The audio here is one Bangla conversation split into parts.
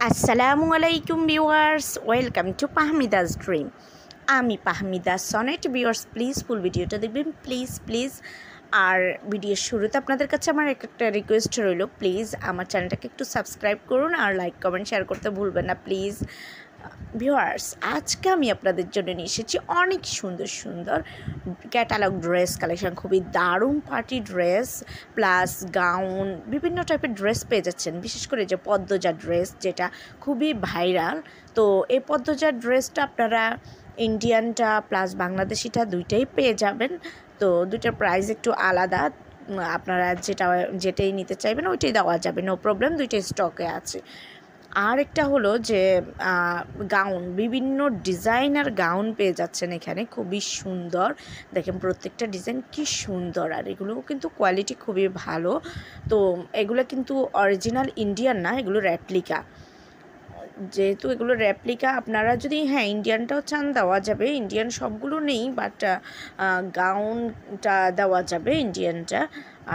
আসসালামু আলাইকুম ভিউয়ার্স, ওয়েলকাম টু পাহমিদাস ড্রিম। আমি পাহমিদা সনেট। ভিউয়ার্স প্লিজ ফুল ভিডিওটা দেখবেন, প্লিজ। আর ভিডিওর শুরুতে আপনাদের কাছে আমার একটা রিকোয়েস্ট রইল, প্লিজ আমার চ্যানেলটাকে একটু সাবস্ক্রাইব করুন আর লাইক কমেন্ট শেয়ার করতে ভুলবেন না প্লিজ। ভিউয়ার্স আজকে আমি আপনাদের জন্য নিয়ে এসেছি অনেক সুন্দর ক্যাটালগ ড্রেস কালেকশন, খুবই দারুণ পার্টি ড্রেস প্লাস গাউন, বিভিন্ন টাইপের ড্রেস পেয়ে যাচ্ছেন। বিশেষ করে যে পদ্মজা ড্রেস, যেটা খুবই ভাইরাল। তো এই পদ্মজা ড্রেসটা আপনারা ইন্ডিয়ানটা প্লাস বাংলাদেশিটা দুইটাই পেয়ে যাবেন। তো দুইটার প্রাইস একটু আলাদা, আপনারা যেটাই নিতে চাইবেন ওইটাই দেওয়া যাবে, নো প্রবলেম, দুইটাই স্টকে আছে। আর একটা হলো যে গাউন, বিভিন্ন ডিজাইনার গাউন পেয়ে যাচ্ছেন এখানে, খুবই সুন্দর। দেখেন প্রত্যেকটা ডিজাইন কি সুন্দর, আর এগুলোও কিন্তু কোয়ালিটি খুবই ভালো। তো এগুলো কিন্তু অরিজিনাল ইন্ডিয়ান না, এগুলো রেপ্লিকা। যেহেতু এগুলো রেপ্লিকা, আপনারা যদি ইন্ডিয়ানটাও চান দেওয়া যাবে, ইন্ডিয়ান সবগুলো নেই, বাট গাউনটা দেওয়া যাবে ইন্ডিয়ানটা।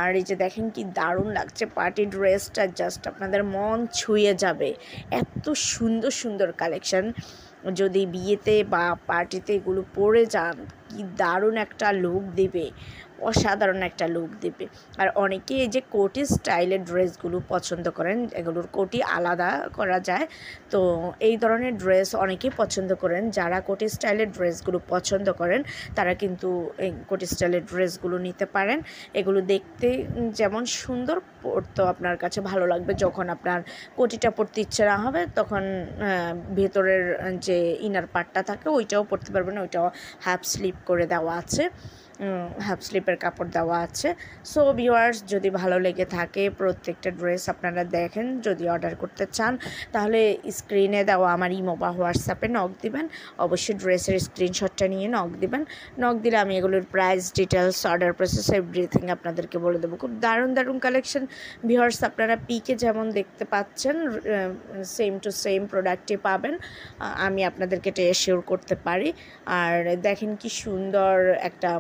আর এই যে দেখেন কি দারুণ লাগছে পার্টি ড্রেসটা, জাস্ট আপনাদের মন ছুঁয়ে যাবে, এত সুন্দর কালেকশন। যদি বিয়েতে বা পার্টিতে এগুলো পরে যান, কি দারুণ একটা লুক দেবে, অসাধারণ একটা লুক দেবে। আর অনেকে এই যে কোটি স্টাইলের ড্রেসগুলো পছন্দ করেন, এগুলোর কোটি আলাদা করা যায়, তো এই ধরনের ড্রেস অনেকেই পছন্দ করেন। যারা কোটি স্টাইলের ড্রেসগুলো পছন্দ করেন তারা কিন্তু এই কোটি স্টাইলের ড্রেসগুলো নিতে পারেন। এগুলো দেখতে যেমন সুন্দর, পরতেও আপনার কাছে ভালো লাগবে। যখন আপনার কোটিটা পরতে ইচ্ছে না হবে, তখন ভেতরের যে ইনার পার্টটা থাকে ওইটাও পরতে পারবেন, ওইটাও হাফ স্লিপ করে দেওয়া আছে, হাফ স্লিপের কাপড় দেওয়া আছে। সো ভিউয়ার্স যদি ভালো লেগে থাকে প্রত্যেকটা ড্রেস আপনারা দেখেন, যদি অর্ডার করতে চান তাহলে স্ক্রিনে দেওয়া আমার ইমো বা হোয়াটসঅ্যাপে নক দিবেন। অবশ্যই ড্রেসের স্ক্রিনশটটা নিয়ে নক দিবেন। নক দিলে আমি এগুলোর price details, order process, everything আপনাদেরকে বলে দেবো। খুব দারুণ কালেকশন ভিউয়ার্স, আপনারা পিকে যেমন দেখতে পাচ্ছেন সেম টু সেম প্রোডাক্টই পাবেন, আমি আপনাদেরকে এটা এশিওর করতে পারি। আর দেখেন কি সুন্দর একটা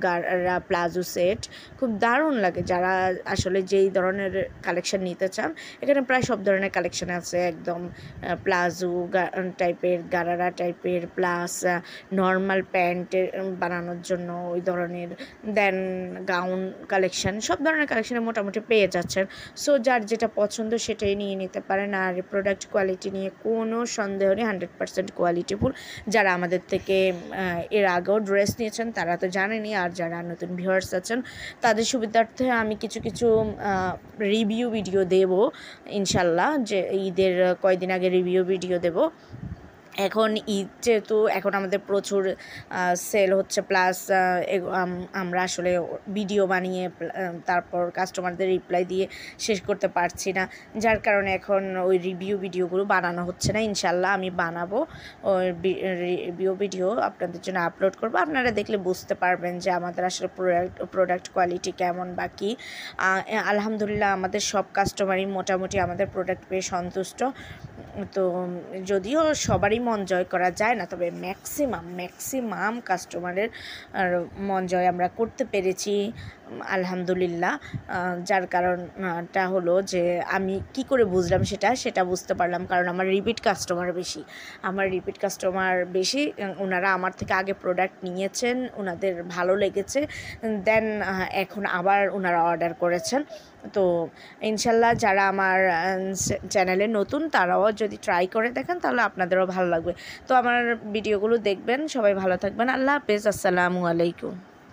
গারা প্লাজো সেট, খুব দারুণ লাগে। যারা আসলে যেই ধরনের কালেকশন নিতে চান, এখানে প্রায় সব ধরনের কালেকশন আছে, একদম প্লাজো টাইপের, গারারা টাইপের, প্লাস নর্মাল প্যান্টের বানানোর জন্য ওই ধরনের, দেন গাউন কালেকশন, সব ধরনের কালেকশনে মোটামুটি পেয়ে যাচ্ছেন। সো যার যেটা পছন্দ সেটাই নিয়ে নিতে পারেন। আর প্রোডাক্ট কোয়ালিটি নিয়ে কোনো সন্দেহ নেই, 100% কোয়ালিটিফুল। যারা আমাদের থেকে এর আগেও ড্রেস নিয়েছেন তারা তো জানেনই, আর যারা নতুন ভিউয়ার্স আছেন তাদের সুবিধার্থে আমি কিছু রিভিউ ভিডিও দেব ইনশাল্লাহ, যে ঈদের কয়েকদিন আগে রিভিউ ভিডিও দেব। এখন ঈদ যেহেতু, এখন আমাদের প্রচুর সেল হচ্ছে, প্লাস আমরা আসলে ভিডিও বানিয়ে তারপর কাস্টমারদের রিপ্লাই দিয়ে শেষ করতে পারছি না, যার কারণে এখন ওই রিভিউ ভিডিওগুলো বানানো হচ্ছে না। ইনশাল্লাহ আমি বানাবো ওই রিভিউ ভিডিও, আপনাদের জন্য আপলোড করবো। আপনারা দেখলে বুঝতে পারবেন যে আমাদের আসলে প্রোডাক্ট কোয়ালিটি কেমন বা কী। আলহামদুলিল্লাহ আমাদের সব কাস্টমারই মোটামুটি আমাদের প্রোডাক্ট পেয়ে সন্তুষ্ট। তো যদিও সবারই মন জয় করা যায় না, তবে ম্যাক্সিমাম কাস্টমারের মন জয় আমরা করতে পেরেছি আলহামদুলিল্লাহ। যার কারণটা হলো যে আমি কি করে বুঝলাম সেটা বুঝতে পারলাম, কারণ আমার রিপিট কাস্টমার বেশি। ওনারা আমার থেকে আগে প্রোডাক্ট নিয়েছেন, ওনাদের ভালো লেগেছে, দেন এখন আবার ওনারা অর্ডার করেছেন। তো ইনশাল্লাহ যারা আমার চ্যানেলে নতুন তারাও যদি ট্রাই করে দেখেন তাহলে আপনাদেরও ভালো লাগবে। তো আমার ভিডিওগুলো দেখবেন, সবাই ভালো থাকবেন, আল্লাহ হাফেজ, আসসালামু আলাইকুম।